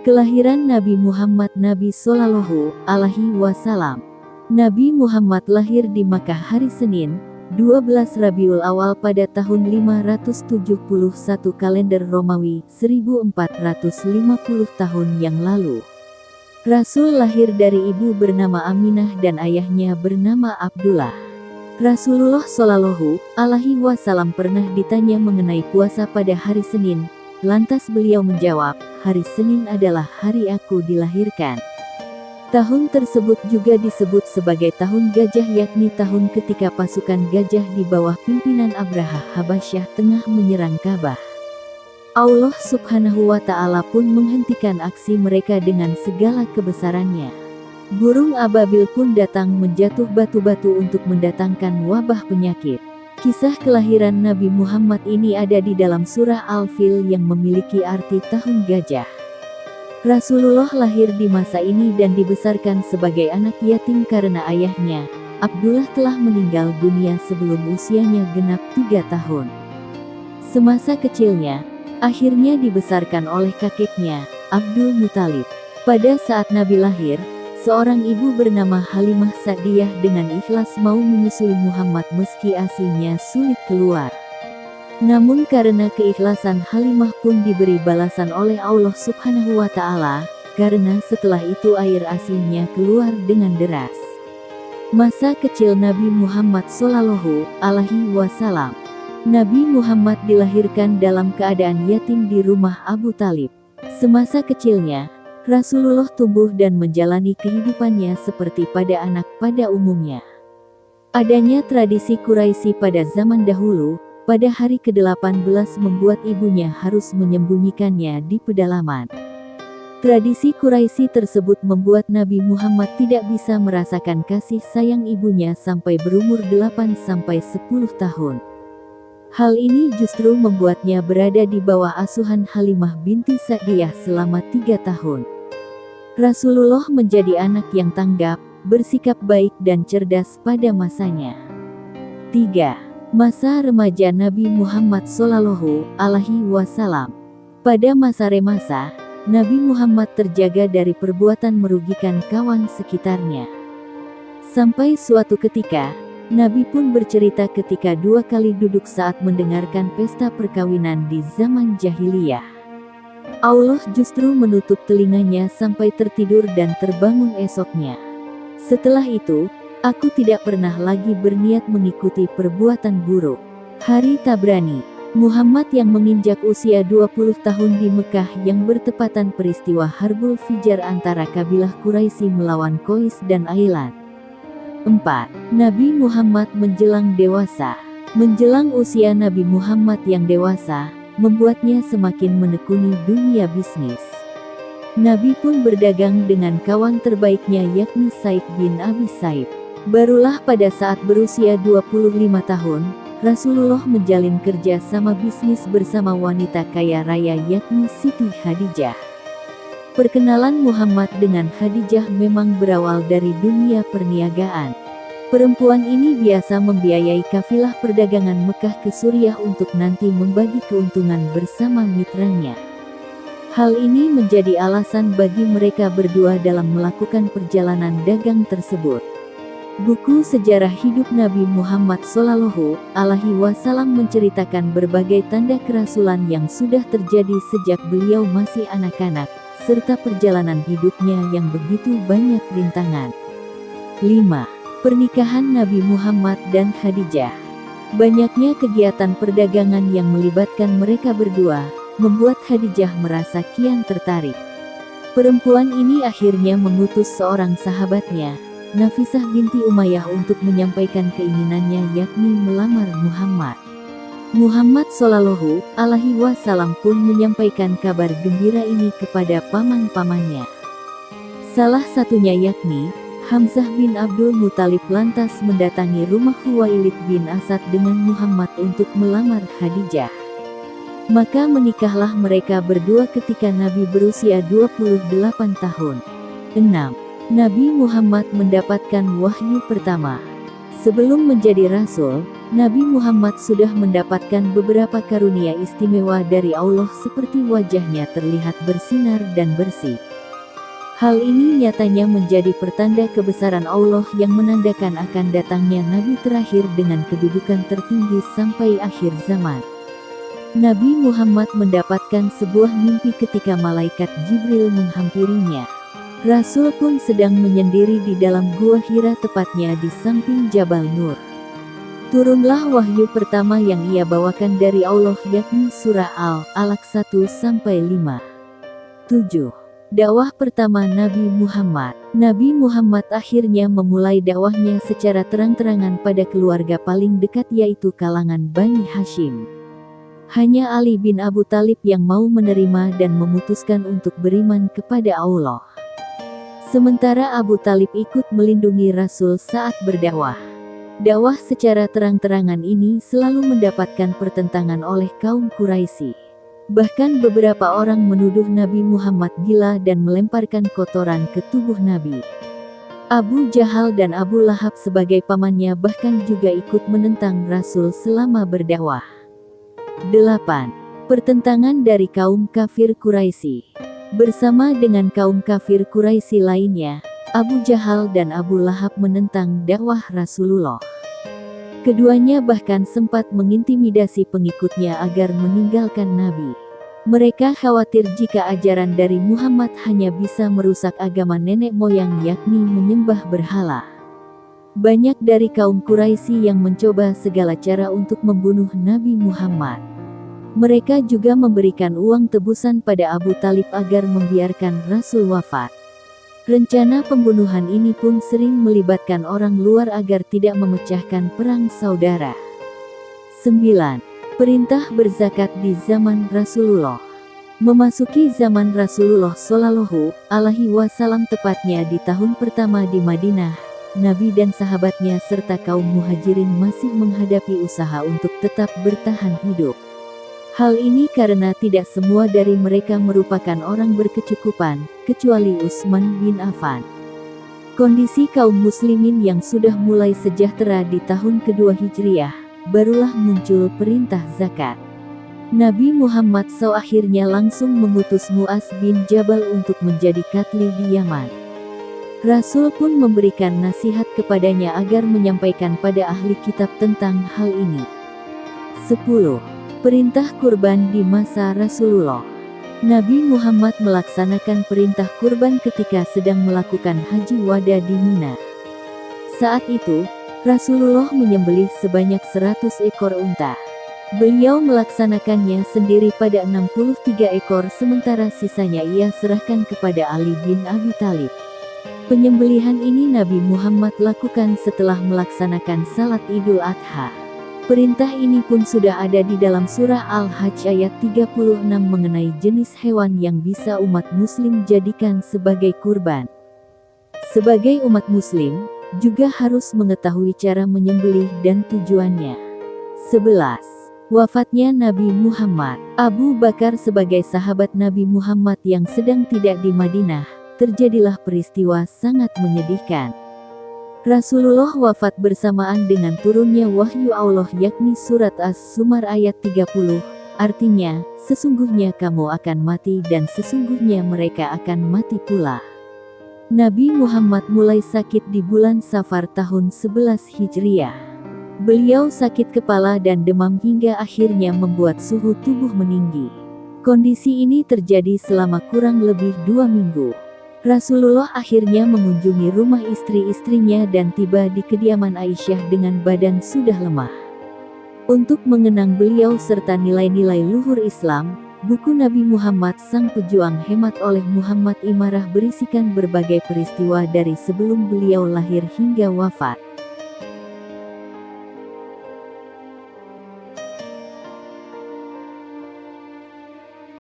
Kelahiran Nabi Muhammad Nabi Shallallahu Alaihi Wasallam. Nabi Muhammad lahir di Makkah hari Senin, 12 Rabiul Awal pada tahun 571 kalender Romawi, 1450 tahun yang lalu. Rasul lahir dari ibu bernama Aminah dan ayahnya bernama Abdullah. Rasulullah Shallallahu Alaihi Wasallam pernah ditanya mengenai puasa pada hari Senin, lantas beliau menjawab, hari Senin adalah hari aku dilahirkan. Tahun tersebut juga disebut sebagai tahun gajah, yakni tahun ketika pasukan gajah di bawah pimpinan Abraha Habasyah tengah menyerang Ka'bah. Allah Subhanahu wa Ta'ala pun menghentikan aksi mereka dengan segala kebesarannya. Burung ababil pun datang menjatuh batu-batu untuk mendatangkan wabah penyakit. Kisah kelahiran Nabi Muhammad ini ada di dalam surah Al-Fil yang memiliki arti tahun gajah. Rasulullah lahir di masa ini dan dibesarkan sebagai anak yatim karena ayahnya, Abdullah, telah meninggal dunia sebelum usianya genap 3 tahun. Semasa kecilnya, akhirnya dibesarkan oleh kakeknya, Abdul Muthalib. Pada saat Nabi lahir, seorang ibu bernama Halimah Sa'diyah dengan ikhlas mau menyusui Muhammad meski ASInya sulit keluar. Namun karena keikhlasan Halimah pun diberi balasan oleh Allah Subhanahu wa Ta'ala, karena setelah itu air ASInya keluar dengan deras. Masa kecil Nabi Muhammad Shallallahu Alaihi Wasallam. Nabi Muhammad dilahirkan dalam keadaan yatim di rumah Abu Talib. Semasa kecilnya, Rasulullah tumbuh dan menjalani kehidupannya seperti pada anak pada umumnya. Adanya tradisi Quraisy pada zaman dahulu, pada hari ke-18 membuat ibunya harus menyembunyikannya di pedalaman. Tradisi Quraisy tersebut membuat Nabi Muhammad tidak bisa merasakan kasih sayang ibunya sampai berumur 8-10 tahun. Hal ini justru membuatnya berada di bawah asuhan Halimah binti Sa'diyah selama 3 tahun. Rasulullah menjadi anak yang tanggap, bersikap baik dan cerdas pada masanya. 3. Masa remaja Nabi Muhammad Shallallahu Alaihi Wasallam. Pada masa remaja, Nabi Muhammad terjaga dari perbuatan merugikan kawan sekitarnya. Sampai suatu ketika, Nabi pun bercerita ketika 2 kali duduk saat mendengarkan pesta perkawinan di zaman jahiliyah. Allah justru menutup telinganya sampai tertidur dan terbangun esoknya. Setelah itu, aku tidak pernah lagi berniat mengikuti perbuatan buruk. Hari Tabrani. Muhammad yang menginjak usia 20 tahun di Mekah yang bertepatan peristiwa Harbul Fijar antara kabilah Quraisy melawan Qais dan Ailan. 4. Nabi Muhammad menjelang dewasa. Menjelang usia Nabi Muhammad yang dewasa, membuatnya semakin menekuni dunia bisnis. Nabi pun berdagang dengan kawan terbaiknya yakni Sa'id bin Abi Sa'id. Barulah pada saat berusia 25 tahun, Rasulullah menjalin kerja sama bisnis bersama wanita kaya raya yakni Siti Khadijah. Perkenalan Muhammad dengan Khadijah memang berawal dari dunia perniagaan. Perempuan ini biasa membiayai kafilah perdagangan Mekah ke Suriah untuk nanti membagi keuntungan bersama mitranya. Hal ini menjadi alasan bagi mereka berdua dalam melakukan perjalanan dagang tersebut. Buku sejarah hidup Nabi Muhammad Shallallahu Alaihi Wasallam menceritakan berbagai tanda kerasulan yang sudah terjadi sejak beliau masih anak-anak, serta perjalanan hidupnya yang begitu banyak rintangan. 5. Pernikahan Nabi Muhammad dan Khadijah. Banyaknya kegiatan perdagangan yang melibatkan mereka berdua, membuat Khadijah merasa kian tertarik. Perempuan ini akhirnya mengutus seorang sahabatnya, Nafisah binti Umayyah, untuk menyampaikan keinginannya yakni melamar Muhammad. Muhammad Shallallahu Alaihi Wasallam pun menyampaikan kabar gembira ini kepada paman-pamannya. Salah satunya yakni Hamzah bin Abdul Muthalib lantas mendatangi rumah Khuwailid bin Asad dengan Muhammad untuk melamar Khadijah. Maka menikahlah mereka berdua ketika Nabi berusia 28 tahun. 6. Nabi Muhammad mendapatkan wahyu pertama. Sebelum menjadi rasul, Nabi Muhammad sudah mendapatkan beberapa karunia istimewa dari Allah seperti wajahnya terlihat bersinar dan bersih. Hal ini nyatanya menjadi pertanda kebesaran Allah yang menandakan akan datangnya Nabi terakhir dengan kedudukan tertinggi sampai akhir zaman. Nabi Muhammad mendapatkan sebuah mimpi ketika malaikat Jibril menghampirinya. Rasul pun sedang menyendiri di dalam gua Hira, tepatnya di samping Jabal Nur. Turunlah wahyu pertama yang ia bawakan dari Allah, yakni surah Al-Alaq 1-5. 7. Dakwah pertama Nabi Muhammad. Nabi Muhammad akhirnya memulai dakwahnya secara terang-terangan pada keluarga paling dekat, yaitu kalangan Bani Hashim. Hanya Ali bin Abu Thalib yang mau menerima dan memutuskan untuk beriman kepada Allah. Sementara Abu Thalib ikut melindungi Rasul saat berdakwah. Dakwah secara terang-terangan ini selalu mendapatkan pertentangan oleh kaum Quraisy. Bahkan beberapa orang menuduh Nabi Muhammad gila dan melemparkan kotoran ke tubuh Nabi. Abu Jahal dan Abu Lahab sebagai pamannya bahkan juga ikut menentang Rasul selama berdakwah. 8. Pertentangan dari kaum kafir Quraisy. Bersama dengan kaum kafir Quraisy lainnya, Abu Jahal dan Abu Lahab menentang dakwah Rasulullah. Keduanya bahkan sempat mengintimidasi pengikutnya agar meninggalkan Nabi. Mereka khawatir jika ajaran dari Muhammad hanya bisa merusak agama nenek moyang, yakni menyembah berhala. Banyak dari kaum Quraisy yang mencoba segala cara untuk membunuh Nabi Muhammad. Mereka juga memberikan uang tebusan pada Abu Thalib agar membiarkan Rasul wafat. Rencana pembunuhan ini pun sering melibatkan orang luar agar tidak memecahkan perang saudara. 9. Perintah berzakat di zaman Rasulullah. Memasuki zaman Rasulullah Shallallahu Alaihi Wasallam, tepatnya di tahun pertama di Madinah, Nabi dan sahabatnya serta kaum muhajirin masih menghadapi usaha untuk tetap bertahan hidup. Hal ini karena tidak semua dari mereka merupakan orang berkecukupan, kecuali Utsman bin Affan. Kondisi kaum muslimin yang sudah mulai sejahtera di tahun kedua Hijriah, barulah muncul perintah zakat. Nabi Muhammad SAW akhirnya langsung mengutus Mu'adz bin Jabal untuk menjadi katli di Yaman. Rasul pun memberikan nasihat kepadanya agar menyampaikan pada ahli kitab tentang hal ini. 10. Perintah kurban di masa Rasulullah. Nabi Muhammad melaksanakan perintah kurban ketika sedang melakukan haji wada di Mina. Saat itu, Rasulullah menyembelih sebanyak 100 ekor unta. Beliau melaksanakannya sendiri pada 63 ekor, sementara sisanya ia serahkan kepada Ali bin Abi Thalib. Penyembelihan ini Nabi Muhammad lakukan setelah melaksanakan salat Idul Adha. Perintah ini pun sudah ada di dalam surah Al-Hajj ayat 36 mengenai jenis hewan yang bisa umat muslim jadikan sebagai kurban. Sebagai umat muslim, juga harus mengetahui cara menyembelih dan tujuannya. 11. Wafatnya Nabi Muhammad. Abu Bakar sebagai sahabat Nabi Muhammad yang sedang tidak di Madinah, terjadilah peristiwa sangat menyedihkan. Rasulullah wafat bersamaan dengan turunnya wahyu Allah, yakni surat As-Zumar ayat 30, artinya, sesungguhnya kamu akan mati dan sesungguhnya mereka akan mati pula. Nabi Muhammad mulai sakit di bulan Safar tahun 11 Hijriah. Beliau sakit kepala dan demam hingga akhirnya membuat suhu tubuh meninggi. Kondisi ini terjadi selama kurang lebih 2 minggu. Rasulullah akhirnya mengunjungi rumah istri-istrinya dan tiba di kediaman Aisyah dengan badan sudah lemah. Untuk mengenang beliau serta nilai-nilai luhur Islam, buku Nabi Muhammad Sang Pejuang Hemat oleh Muhammad Imarah berisikan berbagai peristiwa dari sebelum beliau lahir hingga wafat.